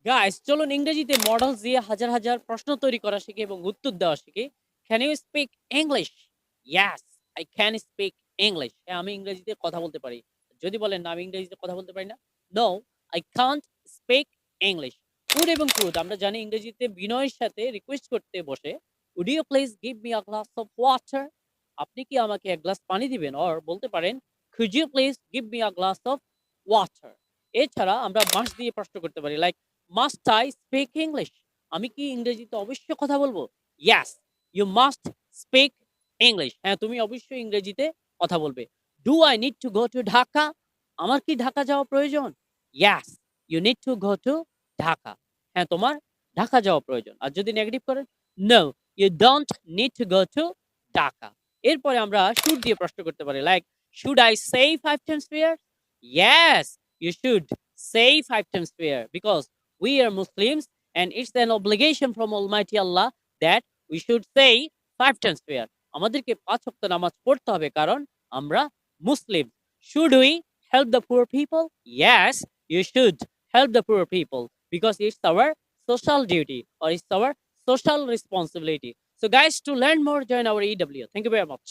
Guys চলুন ইংরেজিতে models দিয়ে হাজার হাজার প্রশ্ন তৈরি করা শিখি এবং উত্তর দেওয়া শিখি। Can you speak English? Yes, I can speak English. হ্যাঁ, আমি ইংরেজিতে কথা বলতে পারি। যদি বলেন না আমি ইংরেজিতে কথা বলতে পারি না, no, I can't speak English. Would এবং কুড আমরা জানি ইংরেজিতে বিনয়ের সাথে রিকোয়েস্ট করতে বসে, would you please give me a glass of water? আপনি কি আমাকে এক গ্লাস পানি দিবেন? অর বলতে পারেন, could you please give me a glass of water? এছাড়া আমরা মাস্ট দিয়ে প্রশ্ন করতে পারি, like must I speak English? আমি কি ইংরেজিতে অবশ্যই কথা বলবো? Yes, you must speak English. হ্যাঁ, তুমি অবশ্যই ইংরেজিতে কথা বলবে। Do I need to go to Dhaka? আমার কি ঢাকা যাওয়া প্রয়োজন? Yes, you need to go to Dhaka. হ্যাঁ, তোমার ঢাকা যাওয়া প্রয়োজন। আর যদি নেগেটিভ করেন, no, you don't need to go to Dhaka. এরপরে আমরা শুড দিয়ে প্রশ্ন করতে পারি, like should I say 5 times prayer? Yes, you should say 5 times prayer because we are Muslims and it's an obligation from Almighty Allah that we should say 5 times prayer. আমাদেরকে 5 ওয়াক্ত নামাজ পড়তে হবে কারণ আমরা মুসলিম। Should we help the poor people? Yes, you should help the poor people because it's our social duty or it's our social responsibility. So guys, to learn more, join our EW. Thank you very much.